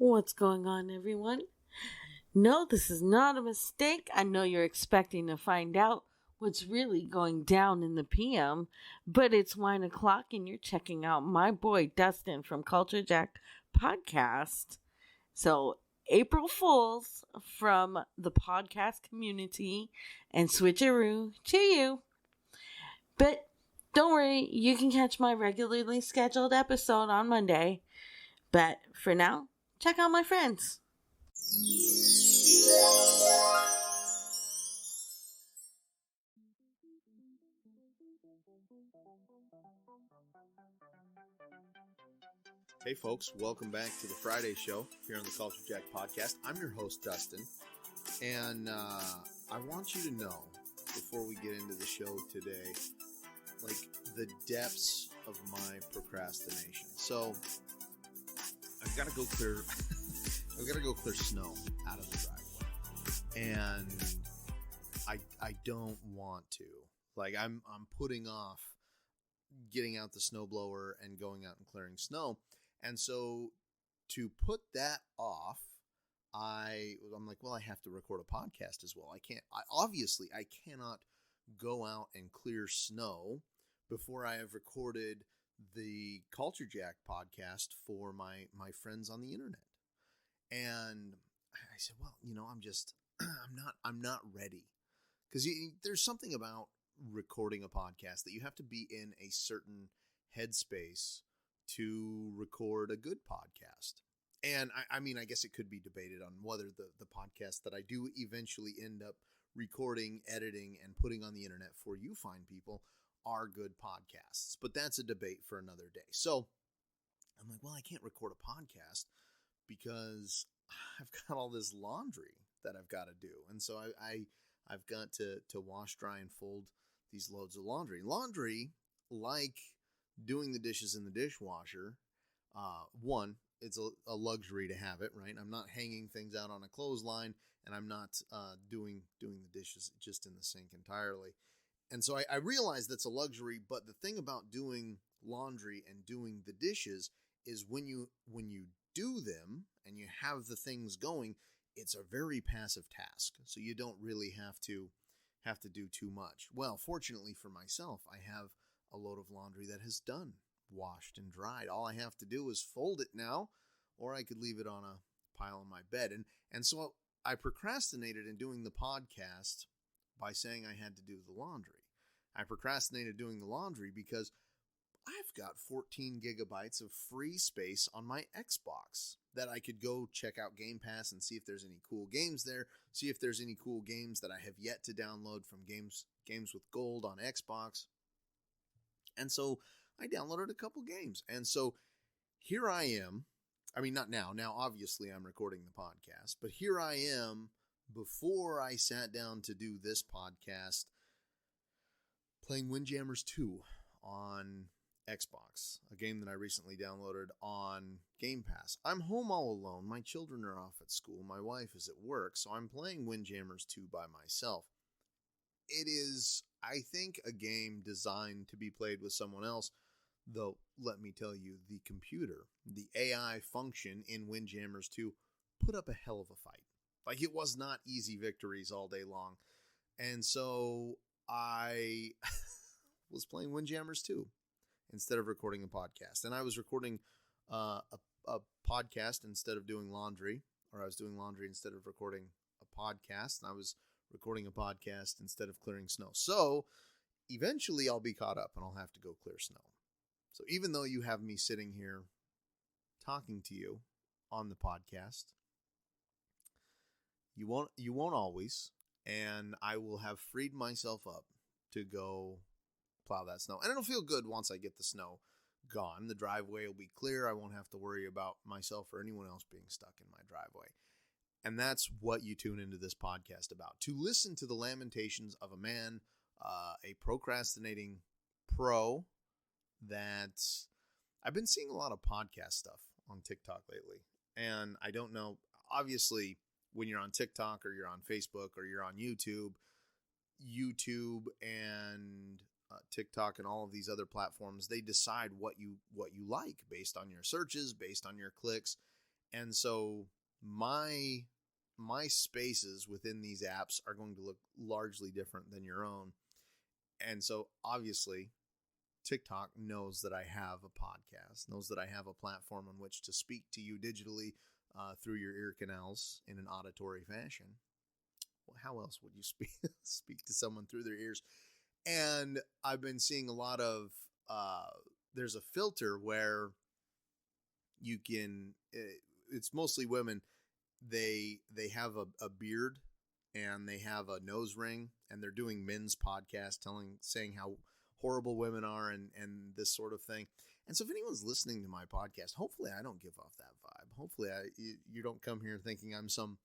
What's going on, everyone? No, this is not a mistake. I know you're expecting to find out what's really going down in the PM, but it's wine o'clock and you're checking out my boy Dustin from Culture Jack Podcast. So, April Fools from the podcast community and switcheroo to you. But don't worry, you can catch my regularly scheduled episode on Monday. But for now, check out my friends. Hey folks, welcome back to the Friday show here on the Culture Jack Podcast. I'm your host, Dustin, and I want you to know, before we get into the show today, like the depths of my procrastination. So, I've got to go clear snow out of the driveway, and I don't want to. Like I'm putting off getting out the snowblower and going out and clearing snow. And so to put that off, I'm like, well, I have to record a podcast as well. I cannot go out and clear snow before I have recorded the Culture Jack podcast for my friends on the internet. And I said, well, I'm not ready. Because there's something about recording a podcast that you have to be in a certain headspace to record a good podcast. And I guess it could be debated on whether the podcast that I do eventually end up recording, editing, and putting on the internet for you fine people are good podcasts. But that's a debate for another day. So I'm like, well, I can't record a podcast because I've got all this laundry that I've got to do. And so I've got to wash, dry, and fold these loads of laundry. Laundry, like doing the dishes in the dishwasher, one, it's a luxury to have it, right? I'm not hanging things out on a clothesline, and I'm not doing the dishes just in the sink entirely. And so I realize that's a luxury, but the thing about doing laundry and doing the dishes is when you do them and you have the things going, it's a very passive task. So you don't really have to do too much. Well, fortunately for myself, I have a load of laundry that has done washed and dried. All I have to do is fold it now, or I could leave it on a pile on my bed. And so I procrastinated in doing the podcast by saying I had to do the laundry. I procrastinated doing the laundry because I've got 14 gigabytes of free space on my Xbox that I could go check out Game Pass and see if there's any cool games there, see if there's any cool games that I have yet to download from Games with Gold on Xbox. And so I downloaded a couple games. And so here I am. I mean, not now. Now, obviously, I'm recording the podcast. But here I am before I sat down to do this podcast playing Windjammers 2 on Xbox, a game that I recently downloaded on Game Pass. I'm home all alone. My children are off at school. My wife is at work. So I'm playing Windjammers 2 by myself. It is, I think, a game designed to be played with someone else, though let me tell you, the computer, the AI function in Windjammers 2 put up a hell of a fight. Like, it was not easy victories all day long. And so I was playing Windjammers 2 instead of recording a podcast. And I was recording a podcast instead of doing laundry, or I was doing laundry instead of recording a podcast. And I was recording a podcast instead of clearing snow. So eventually I'll be caught up and I'll have to go clear snow. So even though you have me sitting here talking to you on the podcast, you won't always, and I will have freed myself up to go plow that snow. And it'll feel good once I get the snow gone. The driveway will be clear. I won't have to worry about myself or anyone else being stuck in my driveway. And that's what you tune into this podcast about. To listen to the lamentations of a man, a procrastinating pro, that I've been seeing a lot of podcast stuff on TikTok lately. And I don't know, obviously, when you're on TikTok or you're on Facebook or you're on YouTube and TikTok and all of these other platforms, they decide what you like based on your searches, based on your clicks. And so my spaces within these apps are going to look largely different than your own. And so obviously TikTok knows that I have a podcast, knows that I have a platform on which to speak to you digitally through your ear canals in an auditory fashion. Well, how else would you speak to someone through their ears? And I've been seeing a lot of there's a filter where you can. It's mostly women. They have a beard and they have a nose ring, and they're doing men's podcast, saying how horrible women are and this sort of thing. And so if anyone's listening to my podcast, hopefully I don't give off that vibe. Hopefully you don't come here thinking I'm some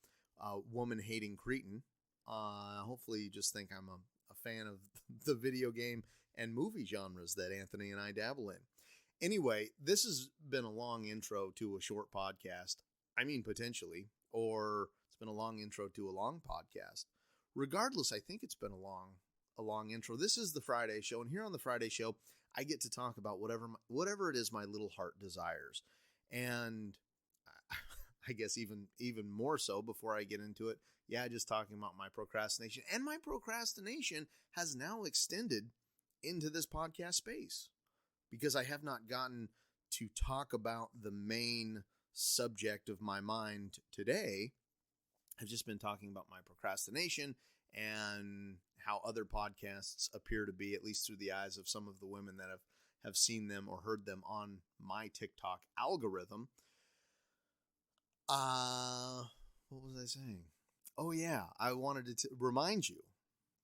woman-hating cretin. Hopefully you just think I'm a fan of the video game and movie genres that Anthony and I dabble in. Anyway, this has been a long intro to a short podcast. I mean, potentially. Or it's been a long intro to a long podcast. Regardless, I think it's been a long intro. This is the Friday show, and here on the Friday show, I get to talk about whatever it is my little heart desires. And I guess even more so before I get into it, just talking about my procrastination. And my procrastination has now extended into this podcast space because I have not gotten to talk about the main subject of my mind today. I've just been talking about my procrastination and how other podcasts appear to be, at least through the eyes of some of the women that have seen them or heard them on my TikTok algorithm. What was I saying? Oh yeah, I wanted to remind you.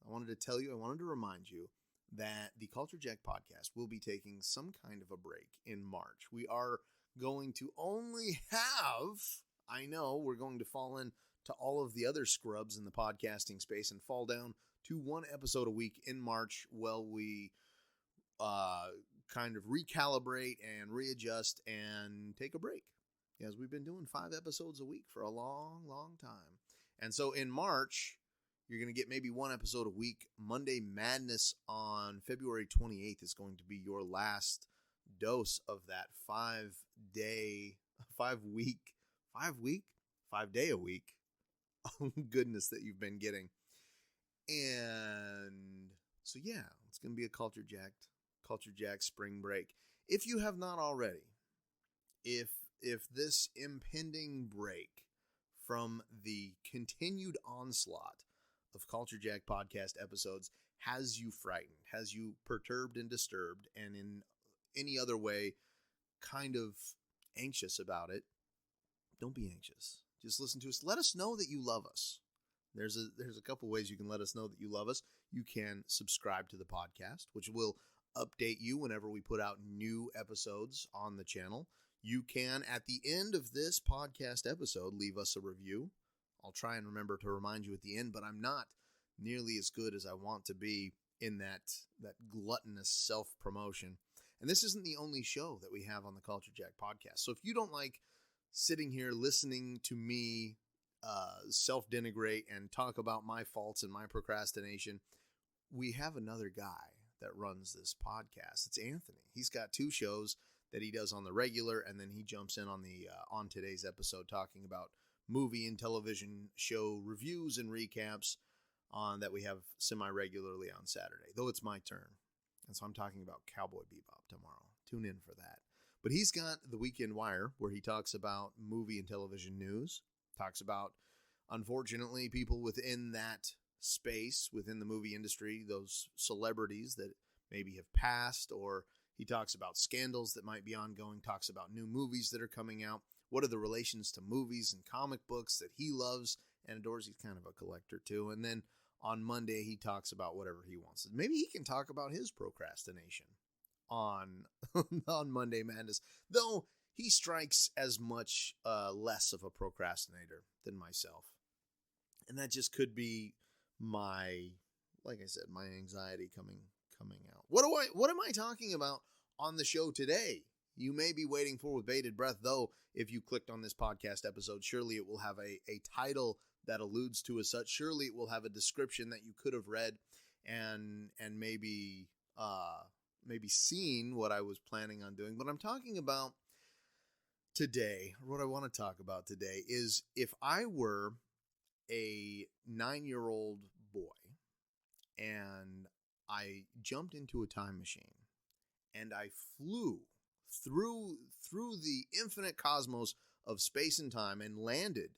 I wanted to remind you that the Culture Jack podcast will be taking some kind of a break in March. We are going to only have, I know we're going to fall into all of the other scrubs in the podcasting space and fall down to one episode a week in March while we kind of recalibrate and readjust and take a break. Because we've been doing 5 episodes a week for a long, long time. And so in March, you're going to get maybe 1 episode a week. Monday Madness on February 28th is going to be your last dose of that 5-day a week goodness that you've been getting. And so it's going to be a Culture Jack spring break. If you have not already, if this impending break from the continued onslaught of Culture Jack podcast episodes has you frightened, has you perturbed and disturbed, and in any other way kind of anxious about it, don't be anxious. Just listen to us. Let us know that you love us. There's a couple ways you can let us know that you love us. You can subscribe to the podcast, which will update you whenever we put out new episodes on the channel. You can, at the end of this podcast episode, leave us a review. I'll try and remember to remind you at the end, but I'm not nearly as good as I want to be in that gluttonous self-promotion. And this isn't the only show that we have on the Culture Jack podcast. So if you don't like sitting here listening to me self-denigrate and talk about my faults and my procrastination, we have another guy that runs this podcast. It's Anthony. He's got 2 shows that he does on the regular, and then he jumps in on today's episode talking about movie and television show reviews and recaps that we have semi-regularly on Saturday, though it's my turn. And so I'm talking about Cowboy Bebop tomorrow. Tune in for that. But he's got the Weekend Wire, where he talks about movie and television news, talks about, unfortunately, people within that space, within the movie industry, those celebrities that maybe have passed, or he talks about scandals that might be ongoing, talks about new movies that are coming out. What are the relations to movies and comic books that he loves and adores? He's kind of a collector too. And then on Monday, he talks about whatever he wants. Maybe he can talk about his procrastination on Monday Madness, though he strikes as much less of a procrastinator than myself. And that just could be my anxiety coming out. What am I talking about on the show today? You may be waiting for with bated breath, though. If you clicked on this podcast episode, surely it will have a title that alludes to as such. Surely it will have a description that you could have read and maybe seen what I was planning on doing. But I'm talking about today, what I want to talk about today is if I were a 9-year-old boy and I jumped into a time machine and I flew through the infinite cosmos of space and time and landed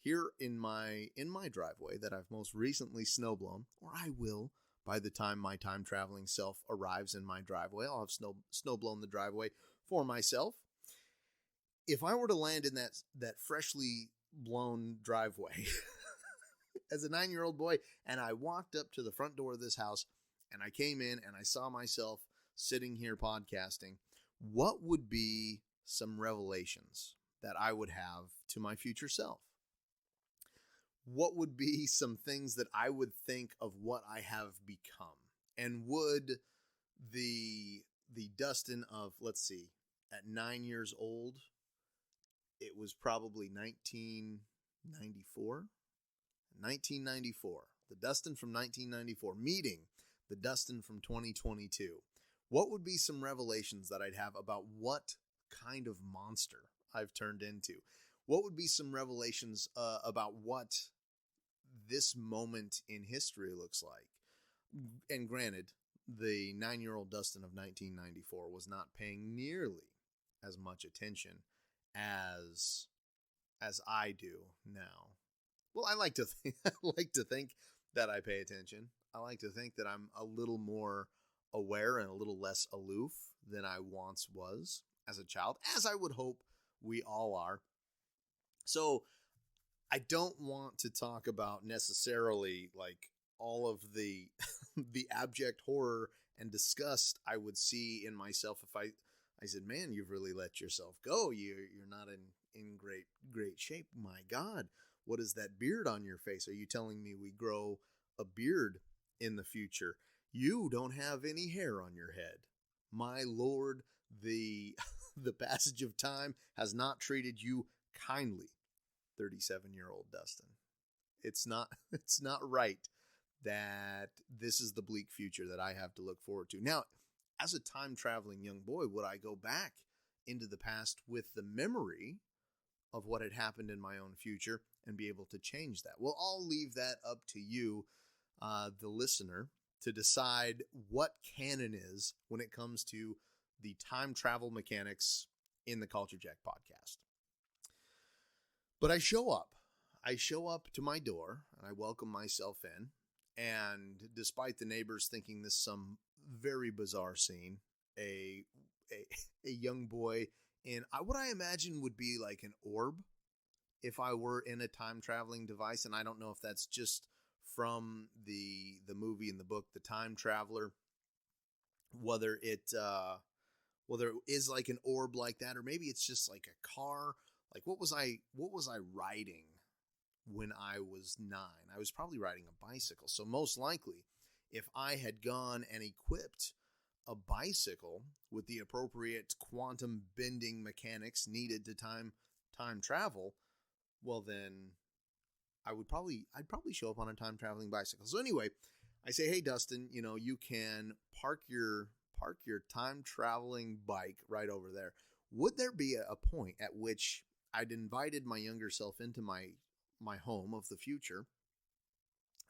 here in my driveway that I've most recently snowblown, or I will by the time my time traveling self arrives in my driveway. I'll have snowblown the driveway for myself. If I were to land in that freshly blown driveway as a 9-year-old boy, and I walked up to the front door of this house and I came in and I saw myself sitting here podcasting, what would be some revelations that I would have to my future self? What would be some things that I would think of what I have become? And would the Dustin of, let's see, at 9 years old, it was probably 1994. 1994. The Dustin from 1994 meeting the Dustin from 2022. What would be some revelations that I'd have about what kind of monster I've turned into? What would be some revelations about what this moment in history looks like? And granted, the 9-year-old Dustin of 1994 was not paying nearly as much attention as I do now. Well, I like to think that I pay attention. I like to think that I'm a little more aware and a little less aloof than I once was as a child, as I would hope we all are. So I don't want to talk about necessarily like all of the the abject horror and disgust I would see in myself if I said, man, you've really let yourself go. You're not in great shape. My God, what is that beard on your face? Are you telling me we grow a beard in the future? You don't have any hair on your head. My Lord, the passage of time has not treated you kindly, 37-year-old Dustin. It's not right that this is the bleak future that I have to look forward to. Now, as a time-traveling young boy, would I go back into the past with the memory of what had happened in my own future and be able to change that? Well, I'll leave that up to you, the listener, to decide what canon is when it comes to the time travel mechanics in the Culture Jack podcast. But I show up to my door and I welcome myself in. And despite the neighbors thinking this some very bizarre scene, a young boy in what I imagine would be like an orb if I were in a time traveling device. And I don't know if that's just from the movie and the book, The Time Traveler, whether it is like an orb like that, or maybe it's just like a car. Like what was I riding when I was 9? I was probably riding a bicycle. So most likely, if I had gone and equipped a bicycle with the appropriate quantum bending mechanics needed to time travel, well then I'd probably show up on a time traveling bicycle. So anyway, I say, hey Dustin, you can park your time traveling bike right over there. Would there be a point at which I'd invited my younger self into my home of the future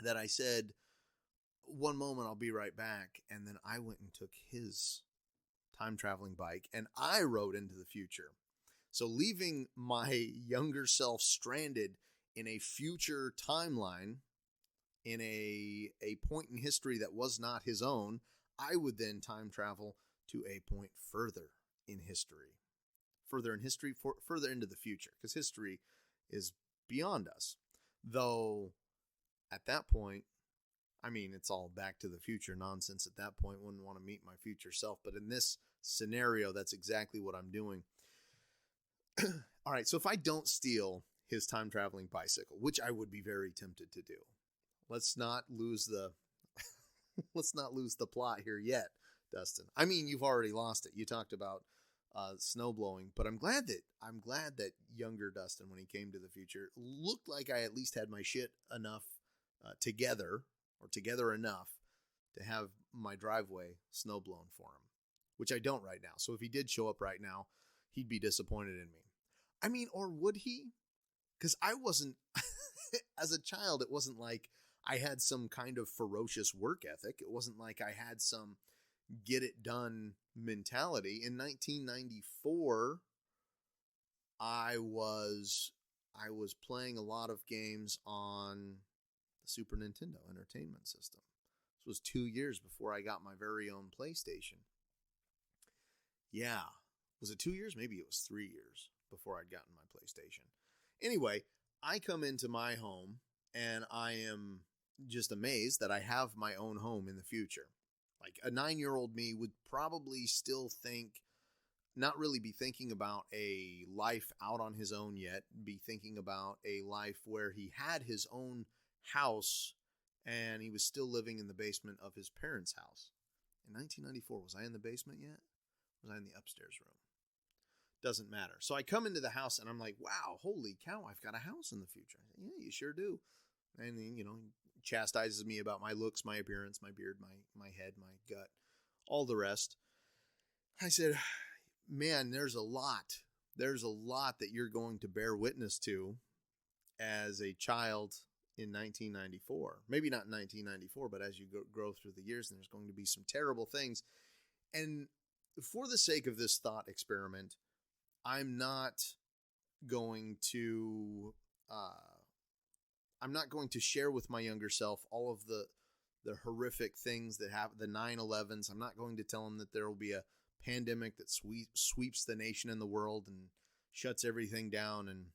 that I said, one moment, I'll be right back, and then I went and took his time traveling bike and I rode into the future. So leaving my younger self stranded in a future timeline, in a point in history that was not his own, I would then time travel to a point further into the future, because history is beyond us. Though at that point, I mean, it's all back to the future nonsense at that point. Wouldn't want to meet my future self. But in this scenario, that's exactly what I'm doing. All right, so if I don't steal his time traveling bicycle, which I would be very tempted to do, let's not lose the plot here yet, Dustin. I mean, you've already lost it. You talked about snow blowing, but I'm glad that younger Dustin, when he came to the future, looked like I at least had my shit enough together enough to have my driveway snow blown for him, which I don't right now. So if he did show up right now, he'd be disappointed in me. I mean, or would he? Because I wasn't, as a child, it wasn't like I had some kind of ferocious work ethic. It wasn't like I had some get it done mentality. In 1994, I was playing a lot of games on the Super Nintendo Entertainment System. This was 2 years before I got my very own PlayStation. Yeah. Was it 2 years? Maybe it was 3 years before I'd gotten my PlayStation. Anyway, I come into my home and I am just amazed that I have my own home in the future. Like a 9-year-old me would probably still not really be thinking about a life out on his own yet, be thinking about a life where he had his own house and he was still living in the basement of his parents' house. In 1994, was I in the basement yet? Was I in the upstairs room? Doesn't matter. So I come into the house and I'm like, wow, holy cow, I've got a house in the future. I said, yeah, you sure do. And then, he chastises me about my looks, my appearance, my beard, my head, my gut, all the rest. I said, man, there's a lot that you're going to bear witness to as a child in 1994. Maybe not in 1994, but as you grow through the years, and there's going to be some terrible things. And for the sake of this thought experiment, I'm not going to share with my younger self all of the horrific things that have the 9/11s. I'm not going to tell him that there will be a pandemic that sweeps the nation and the world and shuts everything down, and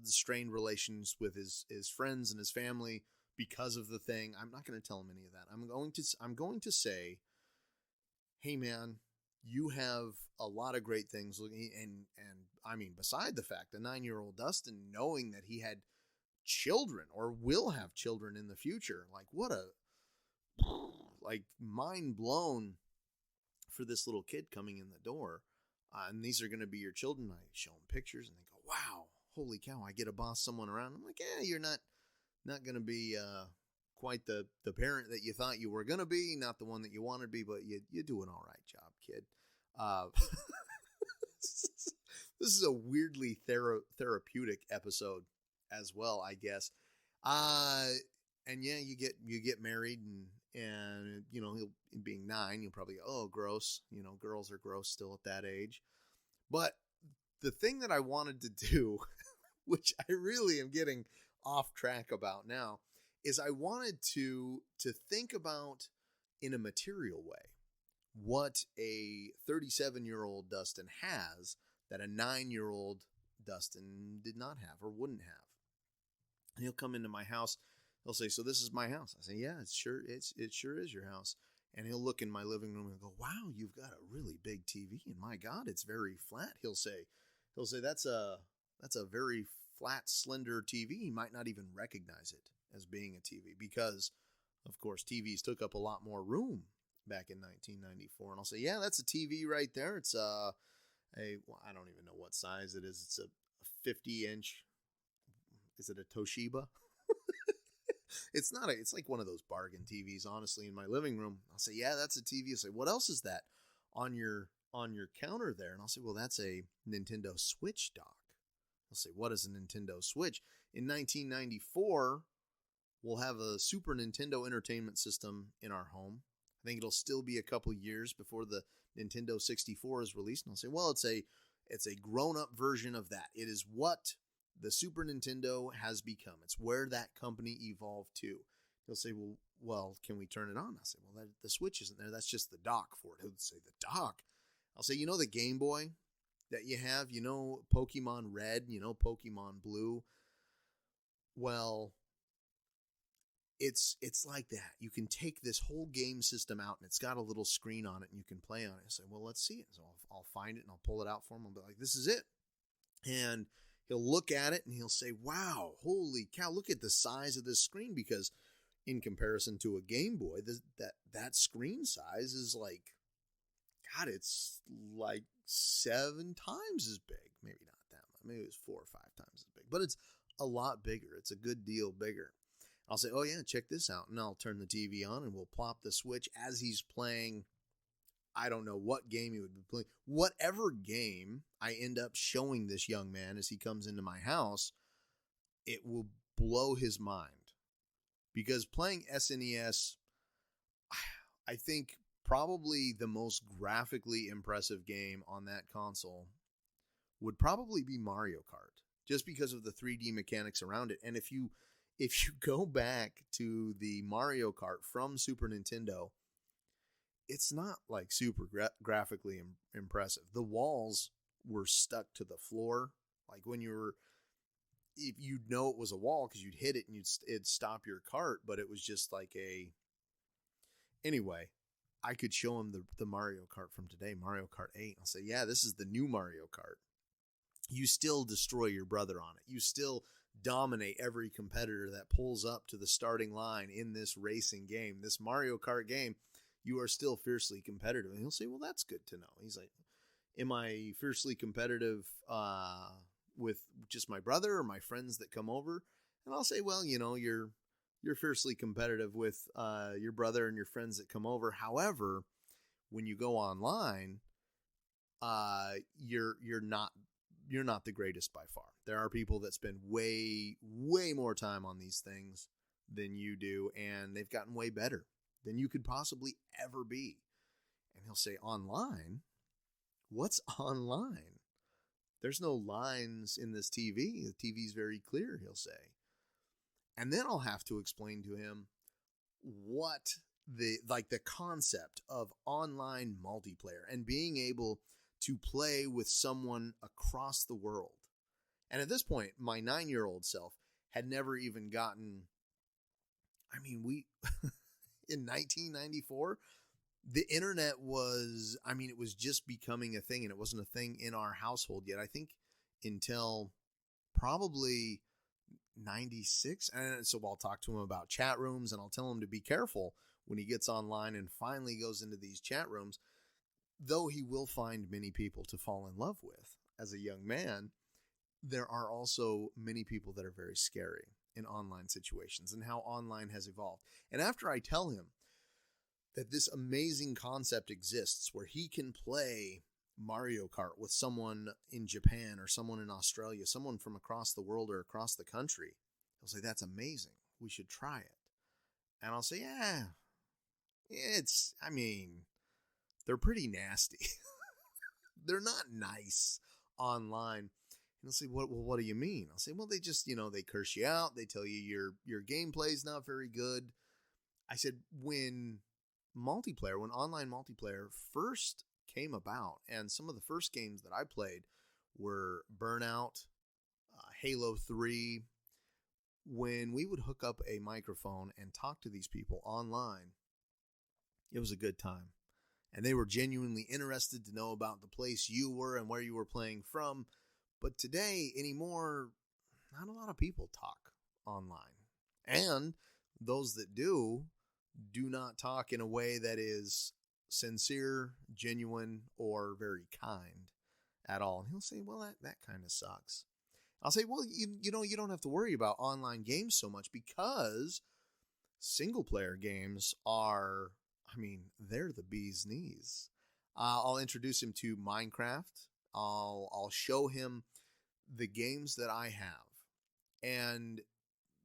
strained relations with his friends and his family because of the thing. I'm not going to tell him any of that. I'm going to say, hey man, you have a lot of great things, and I mean, beside the fact, a 9-year-old Dustin knowing that he had children or will have children in the future, like what a mind blown for this little kid coming in the door, and these are going to be your children. I show them pictures and they go, wow, holy cow, I get to boss someone around. I'm like, yeah, you're not going to be quite the parent that you thought you were going to be, not the one that you wanted to be, but you do an all right job, kid. This is a weirdly therapeutic episode as well, I guess. And yeah, you get married, and he'll, being 9, you'll probably go, oh, gross. Girls are gross still at that age. But the thing that I wanted to do, which I really am getting off track about now, is I wanted to think about in a material way what a 37-year-old Dustin has that a 9-year-old Dustin did not have or wouldn't have. And he'll come into my house. He'll say, so this is my house. I say, yeah, it sure is your house. And he'll look in my living room and go, wow, you've got a really big TV. And my God, it's very flat. He'll say that's a very flat, slender TV. He might not even recognize it as being a TV because, of course, TVs took up a lot more room back in 1994. And I'll say, yeah, that's a TV right there. It's I don't even know what size it is. It's a 50-inch. Is it a Toshiba? It's not it's like one of those bargain TVs, honestly, in my living room. I'll say, yeah, that's a TV. I'll say, what else is that on your counter there? And I'll say, well, that's a Nintendo Switch dock. I'll say, what is a Nintendo Switch? In 1994, we'll have a Super Nintendo Entertainment System in our home. I think it'll still be a couple years before the Nintendo 64 is released. And I'll say, well, it's a grown-up version of that. It is what the Super Nintendo has become. It's where that company evolved to. He'll say, well, can we turn it on? I'll say, well, the Switch isn't there. That's just the dock for it. He'll say, the dock? I'll say, the Game Boy that you have, Pokemon Red, Pokemon Blue? Well, it's like that. You can take this whole game system out, and it's got a little screen on it, and you can play on it. I say, well, let's see it. So I'll find it, and I'll pull it out for him. I'll be like, this is it. And he'll look at it, and he'll say, wow, holy cow, look at the size of this screen, because in comparison to a Game Boy, that screen size is like, God, it's like 7 times as big. Maybe not that much. Maybe it was 4 or 5 times as big, but it's a lot bigger. It's a good deal bigger. I'll say, oh yeah, check this out. And I'll turn the TV on and we'll plop the Switch as he's playing I don't know what game he would be playing. Whatever game I end up showing this young man as he comes into my house, it will blow his mind. Because playing SNES, I think probably the most graphically impressive game on that console would probably be Mario Kart, just because of the 3D mechanics around it. And if you go back to the Mario Kart from Super Nintendo, it's not like super graphically impressive. The walls were stuck to the floor. Like when you were, if you'd know it was a wall because you'd hit it and it'd stop your cart, but it was just like anyway, I could show him the Mario Kart from today, Mario Kart 8. I'll say, yeah, this is the new Mario Kart. You still destroy your brother on it. You still dominate every competitor that pulls up to the starting line in this racing game, this Mario Kart game. You are still fiercely competitive. And he'll say, well, that's good to know. He's like, am I fiercely competitive with just my brother or my friends that come over? And I'll say, well, you're fiercely competitive with your brother and your friends that come over. However, when you go online, you're not the greatest by far. There are people that spend way more time on these things than you do, and they've gotten way better than you could possibly ever be. And he'll say, online? What's online? There's no lines in this TV. The TV's very clear, he'll say. And then I'll have to explain to him what the concept of online multiplayer and being able to play with someone across the world. And at this point, my 9-year-old self had never even gotten, in 1994, the internet was, it was just becoming a thing, and it wasn't a thing in our household yet. I think until probably 96. And so I'll talk to him about chat rooms, and I'll tell him to be careful when he gets online and finally goes into these chat rooms. Though he will find many people to fall in love with as a young man, there are also many people that are very scary in online situations and how online has evolved. And after I tell him that this amazing concept exists where he can play Mario Kart with someone in Japan or someone in Australia, someone from across the world or across the country, he'll say, that's amazing. We should try it. And I'll say, yeah, they're pretty nasty. They're not nice online. And he'll say, what do you mean? I'll say, well, they just, they curse you out. They tell you your gameplay is not very good. I said, when online multiplayer first came about, and some of the first games that I played were Burnout, Halo 3, when we would hook up a microphone and talk to these people online, it was a good time. And they were genuinely interested to know about the place you were and where you were playing from. But today, anymore, not a lot of people talk online. And those that do not talk in a way that is sincere, genuine, or very kind at all. And he'll say, well, that kind of sucks. I'll say, well, you don't have to worry about online games so much because single player games are, they're the bee's knees. I'll introduce him to Minecraft. I'll show him the games that I have. And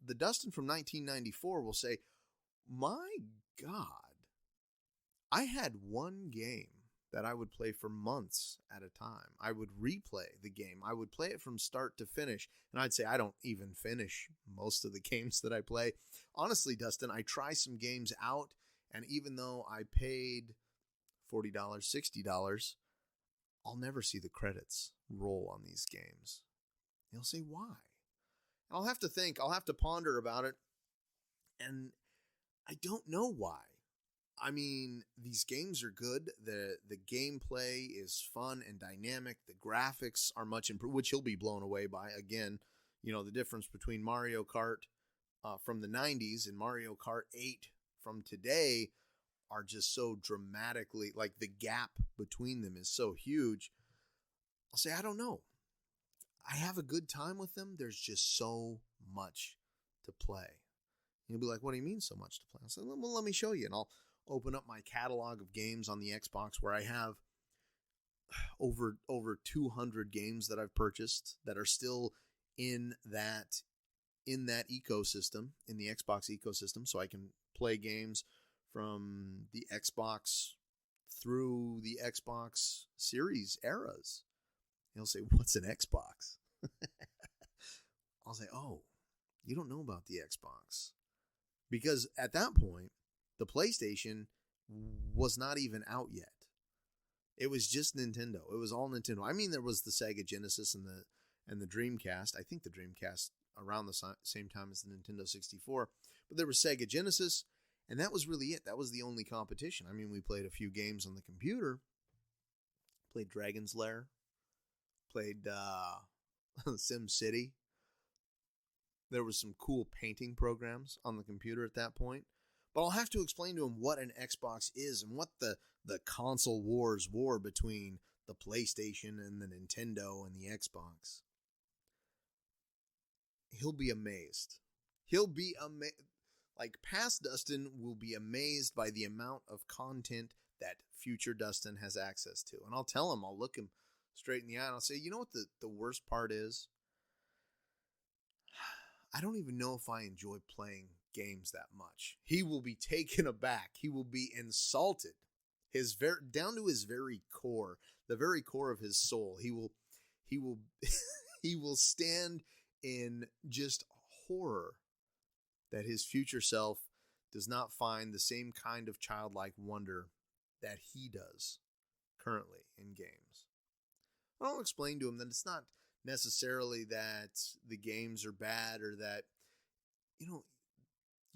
the Dustin from 1994 will say, my God, I had one game that I would play for months at a time. I would replay the game. I would play it from start to finish. And I'd say I don't even finish most of the games that I play. Honestly, Dustin, I try some games out, and even though I paid $40, $60, I'll never see the credits roll on these games. He'll say, why? I'll have to think. I'll have to ponder about it. And I don't know why. These games are good. The gameplay is fun and dynamic. The graphics are much improved, which he'll be blown away by. Again, the difference between Mario Kart from the 90s and Mario Kart 8 from today are just so dramatically, like the gap between them is so huge. I'll say, I don't know. I have a good time with them. There's just so much to play. He'll be like, what do you mean so much to play? I'll say, well, let me show you. And open up my catalog of games on the Xbox, where I have over 200 games that I've purchased that are still in that ecosystem, in the Xbox ecosystem, so I can play games from the Xbox through the Xbox Series eras. He'll say, "What's an Xbox?" I'll say, "Oh, you don't know about the Xbox." Because at that point, the PlayStation was not even out yet. It was just Nintendo. It was all Nintendo. I mean, there was the Sega Genesis and the Dreamcast. I think the Dreamcast around the same time as the Nintendo 64. But there was Sega Genesis, and that was really it. That was the only competition. I mean, we played a few games on the computer. Played Dragon's Lair. Played Sim City. There was some cool painting programs on the computer at that point. But I'll have to explain to him what an Xbox is and what the console wars were between the PlayStation and the Nintendo and the Xbox. He'll be amazed. He'll be amazed. Like, past Dustin will be amazed by the amount of content that future Dustin has access to. And I'll tell him, I'll look him straight in the eye and I'll say, you know what the worst part is? I don't even know if I enjoy playing games that much. He will be taken aback. He will be insulted. Down to his very core, the very core of his soul. He will he will stand in just horror that his future self does not find the same kind of childlike wonder that he does currently in games. I'll explain to him that it's not necessarily that the games are bad or that, you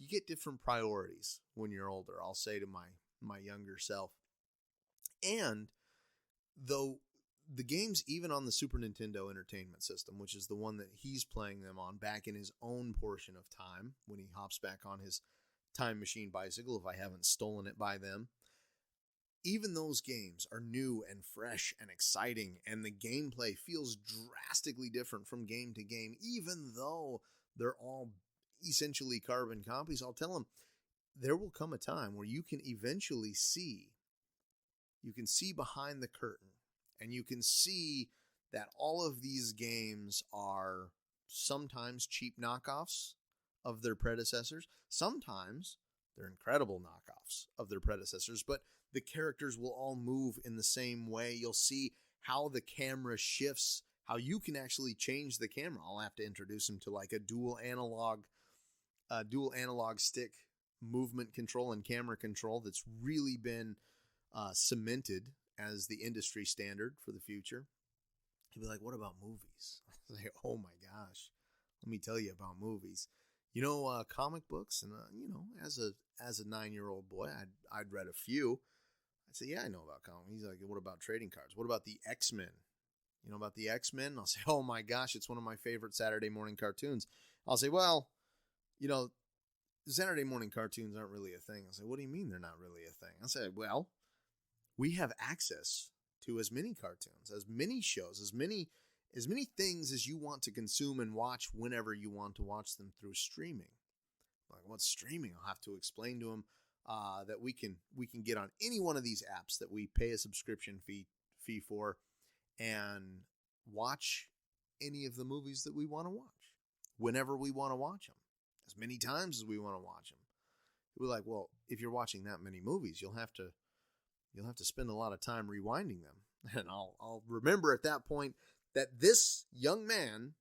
get different priorities when you're older, I'll say to my younger self. And though the games, even on the Super Nintendo Entertainment System, which is the one that he's playing them on back in his own portion of time, when he hops back on his time machine bicycle, if I haven't stolen it by them, even those games are new and fresh and exciting, and the gameplay feels drastically different from game to game, even though they're all essentially carbon copies. I'll tell him there will come a time where you can eventually see behind the curtain, and you can see that all of these games are sometimes cheap knockoffs of their predecessors. Sometimes they're incredible knockoffs of their predecessors, but the characters will all move in the same way. You'll see how the camera shifts, how you can actually change the camera. I'll have to introduce him to like a dual analog stick movement control and camera control that's really been cemented as the industry standard for the future. He'll be like, "What about movies?" I say, "Oh my gosh, let me tell you about movies. Comic books." And as a 9-year-old boy, I'd read a few. I'd say, "Yeah, I know about comics." He's like, "What about trading cards? What about the X-Men? You know about the X-Men?" I'll say, "Oh my gosh, it's one of my favorite Saturday morning cartoons." I'll say, "Well, Saturday morning cartoons aren't really a thing." I'll say, "What do you mean they're not really a thing?" I'll say, "Well, we have access to as many cartoons, as many shows, as many things as you want to consume and watch whenever you want to watch them through streaming." Like, what's streaming? I'll have to explain to him that we can get on any one of these apps that we pay a subscription fee for and watch any of the movies that we want to watch whenever we want to watch them, as many times as we want to watch them. We're like, "Well, if you're watching that many movies, you'll have to spend a lot of time rewinding them." And I'll remember at that point that this young man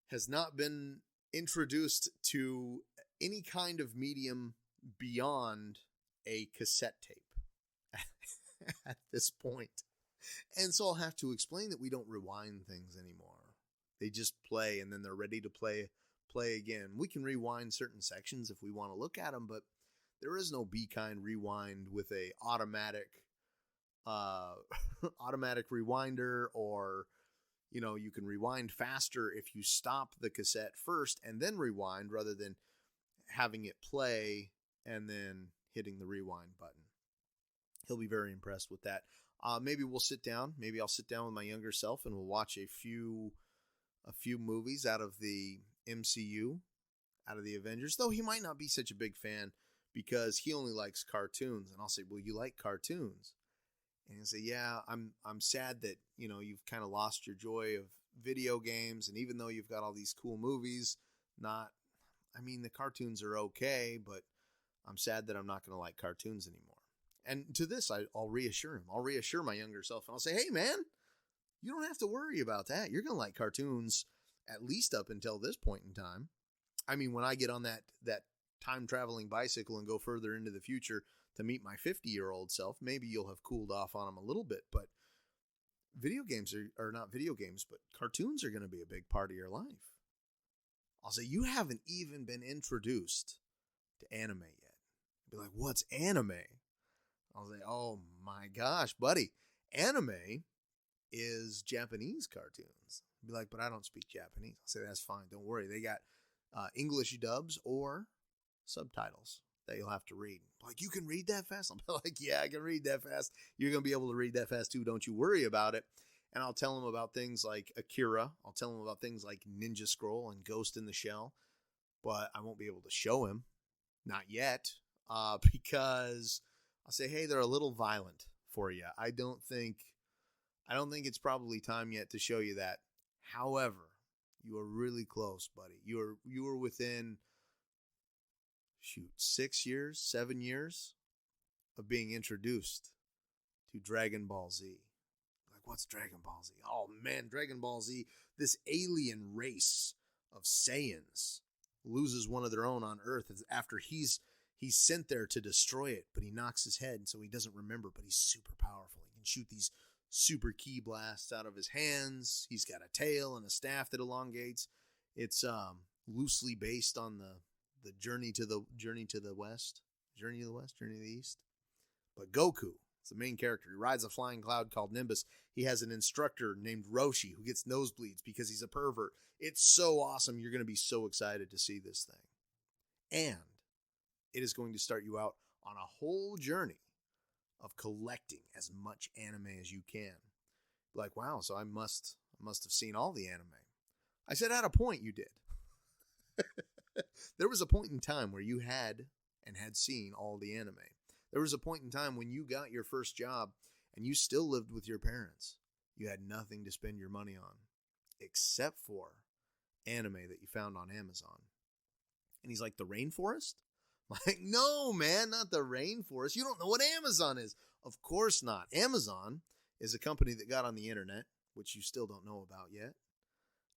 has not been introduced to any kind of medium beyond a cassette tape at this point. And so I'll have to explain that we don't rewind things anymore. They just play, and then they're ready to play again. We can rewind certain sections if we want to look at them, but there is no be kind rewind with a automatic rewinder, or you can rewind faster if you stop the cassette first and then rewind, rather than having it play and then hitting the rewind button. He'll be very impressed with that. Maybe we'll sit down. Maybe I'll sit down with my younger self and we'll watch a few movies out of the MCU, out of the Avengers, though he might not be such a big fan, because he only likes cartoons. And I'll say, well, you like cartoons? And he'll say, yeah, I'm sad that, you've kind of lost your joy of video games. And even though you've got all these cool movies, the cartoons are okay, but I'm sad that I'm not going to like cartoons anymore. And to this, I'll reassure him. I'll reassure my younger self. And I'll say, hey, man, you don't have to worry about that. You're going to like cartoons at least up until this point in time. When I get on that time-traveling bicycle and go further into the future to meet my 50-year-old self, maybe you'll have cooled off on them a little bit. But video games are not video games, but cartoons are going to be a big part of your life. I'll say, you haven't even been introduced to anime yet. Be like, what's anime? I'll say, oh my gosh, buddy, anime is Japanese cartoons. Be like, but I don't speak Japanese. I'll say, that's fine. Don't worry. They got English dubs or subtitles that you'll have to read. Like, you can read that fast? I'll be like, yeah, I can read that fast. You're going to be able to read that fast too. Don't you worry about it. And I'll tell them about things like Akira. I'll tell them about things like Ninja Scroll and Ghost in the Shell. But I won't be able to show him. Not yet. Because I'll say, hey, they're a little violent for you. I don't think it's probably time yet to show you that. However, you are really close, buddy. You are within 7 years of being introduced to Dragon Ball Z. Like, what's Dragon Ball Z? Oh man, Dragon Ball Z, this alien race of Saiyans loses one of their own on Earth after he's sent there to destroy it, but he knocks his head, so he doesn't remember, but he's super powerful. He can shoot these super ki blasts out of his hands. He's got a tail and a staff that elongates. It's loosely based on the journey to the west, journey to the east. But Goku is the main character. He rides a flying cloud called Nimbus. He has an instructor named Roshi who gets nosebleeds because he's a pervert. It's so awesome. You're going to be so excited to see this thing. And it is going to start you out on a whole journey of collecting as much anime as you can. Like, wow, so I must have seen all the anime. I said, at a point you did. There was a point in time where you had seen all the anime. There was a point in time when you got your first job and you still lived with your parents. You had nothing to spend your money on except for anime that you found on Amazon. And he's like, the rainforest? Like, no, man, not the rainforest. You don't know what Amazon is. Of course not. Amazon is a company that got on the internet, which you still don't know about yet.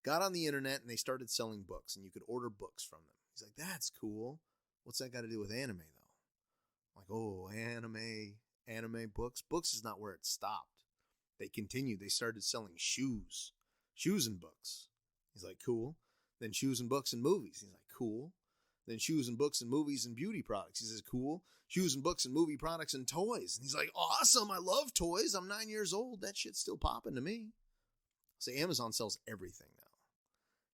Got on the internet and they started selling books, and you could order books from them. He's like, that's cool. What's that got to do with anime, though? I'm like, oh, anime books. Books is not where it stopped. They continued. They started selling shoes and books. He's like, cool. Then shoes and books and movies. He's like, cool. Then shoes and books and movies and beauty products. He says, cool. Shoes and books and movie products and toys. And he's like, awesome. I love toys. I'm 9 years old. That shit's still popping to me. So Amazon sells everything now.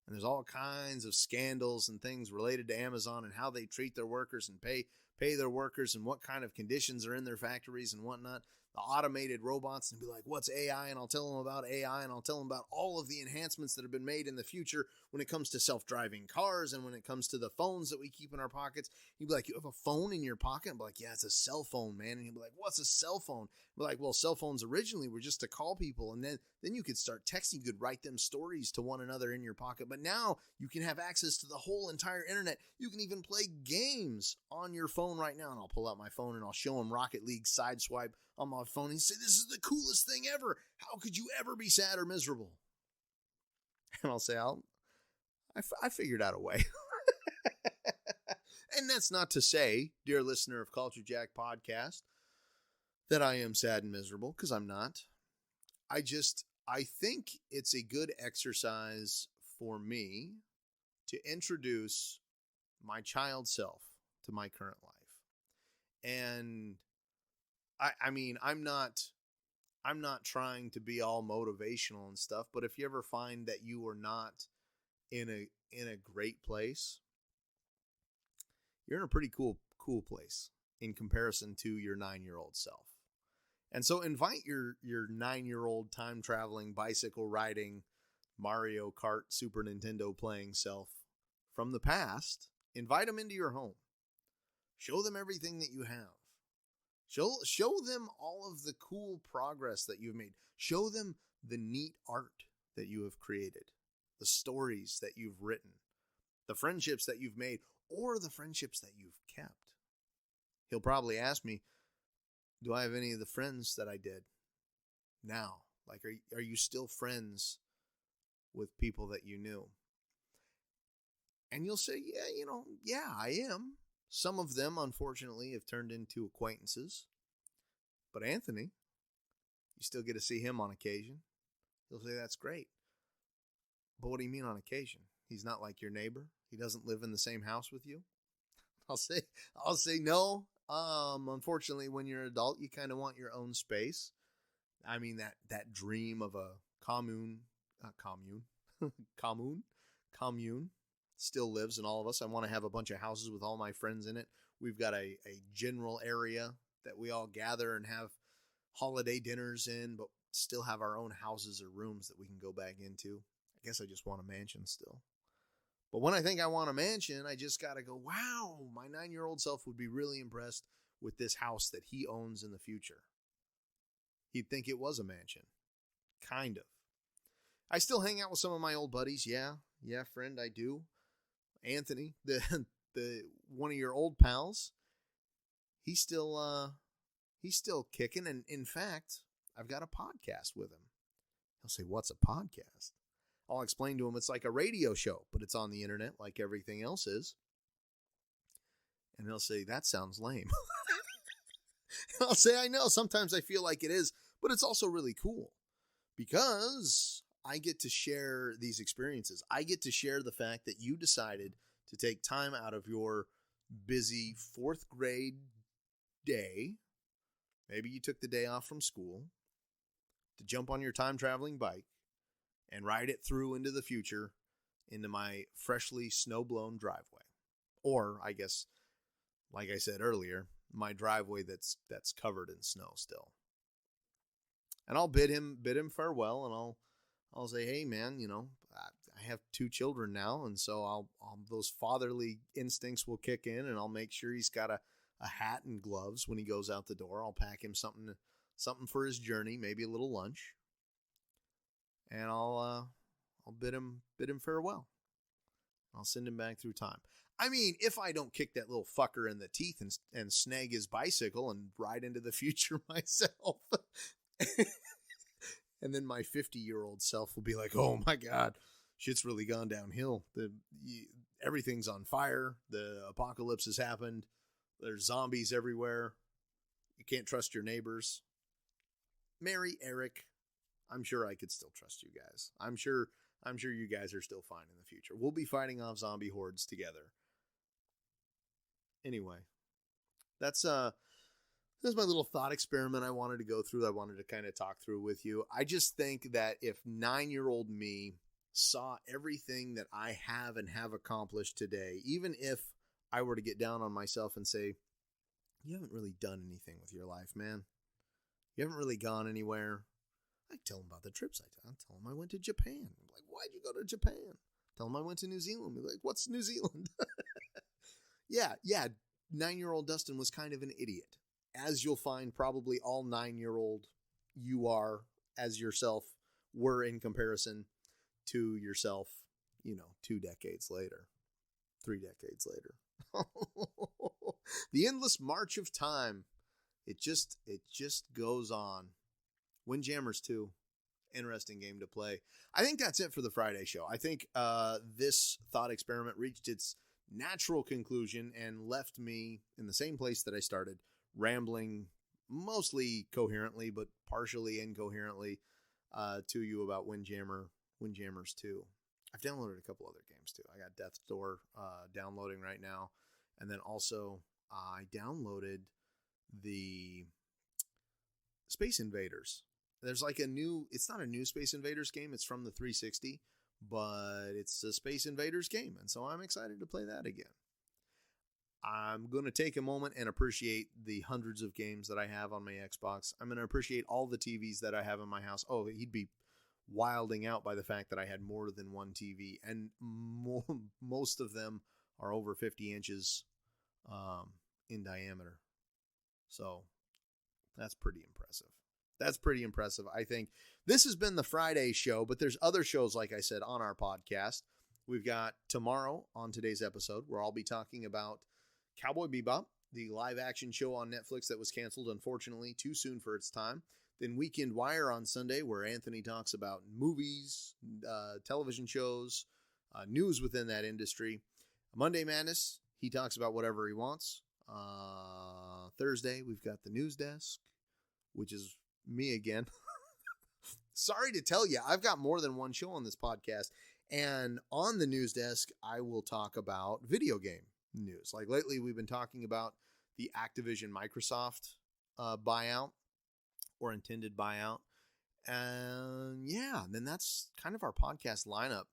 And there's all kinds of scandals and things related to Amazon and how they treat their workers and pay their workers and what kind of conditions are in their factories and whatnot. The automated robots, and be like, what's AI? And I'll tell them about AI, and I'll tell them about all of the enhancements that have been made in the future when it comes to self-driving cars and when it comes to the phones that we keep in our pockets. He'd be like, you have a phone in your pocket? I'm like, yeah, it's a cell phone, man. And he'd be like, what's a cell phone? I'd be like, well, cell phones originally were just to call people, and then you could start texting. You could write them stories to one another in your pocket. But now you can have access to the whole entire internet. You can even play games on your phone right now. And I'll pull out my phone and I'll show him Rocket League Sideswipe on my phone and say, this is the coolest thing ever. How could you ever be sad or miserable? And I'll say, I figured out a way. And that's not to say, dear listener of Culture Jack Podcast, that I am sad and miserable, because I'm not. I think it's a good exercise for me to introduce my child self to my current life. And I'm not trying to be all motivational and stuff, but if you ever find that you are not in a great place, you're in a pretty cool place in comparison to your 9-year-old self. And so invite your 9-year-old time traveling, bicycle riding, Mario Kart, Super Nintendo playing self from the past. Invite them into your home. Show them everything that you have. Show them all of the cool progress that you've made. Show them the neat art that you have created, the stories that you've written, the friendships that you've made, or the friendships that you've kept. He'll probably ask me, do I have any of the friends that I did now? Like, are you still friends with people that you knew? And you'll say, yeah, I am. Some of them, unfortunately, have turned into acquaintances. But Anthony, you still get to see him on occasion. He'll say, that's great. But what do you mean on occasion? He's not like your neighbor? He doesn't live in the same house with you? I'll say no. Unfortunately, when you're an adult, you kind of want your own space. I mean, that dream of a commune still lives in all of us. I want to have a bunch of houses with all my friends in it. We've got a general area that we all gather and have holiday dinners in, but still have our own houses or rooms that we can go back into. I guess I just want a mansion still. But when I think I want a mansion, I just got to go, wow, my 9-year-old self would be really impressed with this house that he owns in the future. He'd think it was a mansion. Kind of. I still hang out with some of my old buddies. Yeah, friend, I do. Anthony, the one of your old pals, he's still kicking. And in fact, I've got a podcast with him. He'll say, what's a podcast? I'll explain to him it's like a radio show, but it's on the internet like everything else is. And he'll say, that sounds lame. I'll say, I know, sometimes I feel like it is, but it's also really cool because I get to share these experiences. I get to share the fact that you decided to take time out of your busy 4th grade day. Maybe you took the day off from school to jump on your time traveling bike and ride it through into the future into my freshly snow-blown driveway. Or, I guess, like I said earlier, my driveway that's covered in snow still. And I'll bid him farewell, and I'll say, hey man, I have 2 children now, and so I'll those fatherly instincts will kick in, and I'll make sure he's got a hat and gloves when he goes out the door. I'll pack him something for his journey, maybe a little lunch. And I'll bid him farewell. I'll send him back through time. I mean, if I don't kick that little fucker in the teeth and snag his bicycle and ride into the future myself. And then my 50-year-old self will be like, oh my God, shit's really gone downhill. Everything's on fire. The apocalypse has happened. There's zombies everywhere. You can't trust your neighbors. Mary, Eric, I'm sure I could still trust you guys. I'm sure you guys are still fine in the future. We'll be fighting off zombie hordes together. Anyway, that's my little thought experiment I wanted to go through. I wanted to kind of talk through with you. I just think that if 9-year-old me saw everything that I have and have accomplished today, even if I were to get down on myself and say, you haven't really done anything with your life, man. You haven't really gone anywhere. I tell him about the trips I took. I tell him I went to Japan. I'm like, why'd you go to Japan? Tell him I went to New Zealand. Be like, what's New Zealand? Yeah. 9-year-old Dustin was kind of an idiot. As you'll find probably all 9-year-old you are as yourself were in comparison to yourself, 2 decades later, 3 decades later. The endless march of time. It just goes on. Windjammers 2. Interesting game to play. I think that's it for the Friday show. I think this thought experiment reached its natural conclusion and left me in the same place that I started, rambling mostly coherently, but partially incoherently to you about Windjammers 2. I've downloaded a couple other games too. I got Death's Door downloading right now. And then also I downloaded the Space Invaders. There's like it's not a new Space Invaders game. It's from the 360, but it's a Space Invaders game. And so I'm excited to play that again. I'm going to take a moment and appreciate the hundreds of games that I have on my Xbox. I'm going to appreciate all the TVs that I have in my house. Oh, he'd be wilding out by the fact that I had more than one TV, and most of them are over 50 inches in diameter. So that's pretty impressive. That's pretty impressive. I think this has been the Friday show, but there's other shows, like I said, on our podcast. We've got tomorrow on today's episode where I'll be talking about Cowboy Bebop, the live action show on Netflix that was canceled, unfortunately, too soon for its time. Then Weekend Wire on Sunday, where Anthony talks about movies, television shows, news within that industry. Monday Madness, he talks about whatever he wants. Thursday, we've got the news desk, which is me again. Sorry to tell you, I've got more than one show on this podcast. And on the news desk, I will talk about video game news. Like lately, we've been talking about the Activision Microsoft buyout or intended buyout. And yeah, then that's kind of our podcast lineup.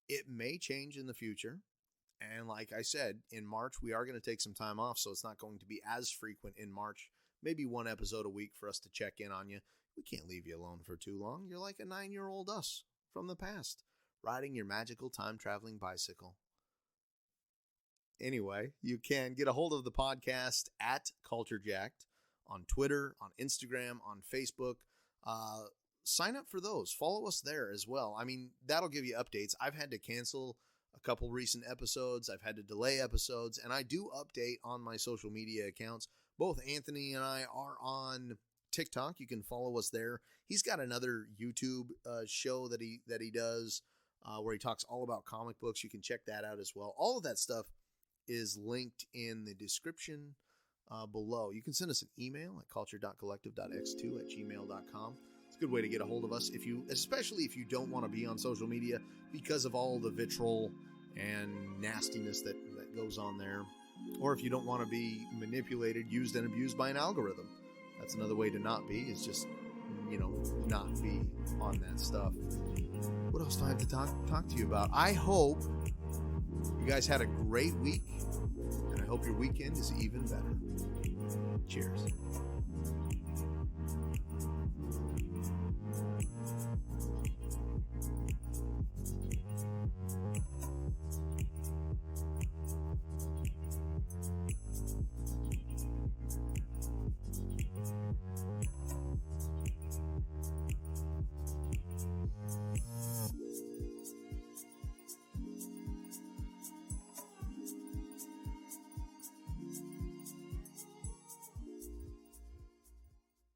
It may change in the future. And like I said, in March, we are going to take some time off. So it's not going to be as frequent in March. Maybe one episode a week for us to check in on you. We can't leave you alone for too long. You're like a 9-year-old us from the past, riding your magical time-traveling bicycle. Anyway, you can get a hold of the podcast at Culture Jacked on Twitter, on Instagram, on Facebook. Sign up for those. Follow us there as well. I mean, that'll give you updates. I've had to cancel a couple recent episodes. I've had to delay episodes, and I do update on my social media accounts. Both Anthony and I are on TikTok. You can follow us there. He's got another YouTube show that he does where he talks all about comic books. You can check that out as well. All of that stuff is linked in the description below. You can send us an email at culture.collective.x2@gmail.com. It's a good way to get a hold of us, especially if you don't want to be on social media because of all the vitriol and nastiness that goes on there. Or if you don't want to be manipulated, used, and abused by an algorithm. That's another way to not be, is just, not be on that stuff. What else do I have to talk to you about? I hope you guys had a great week, and I hope your weekend is even better. Cheers.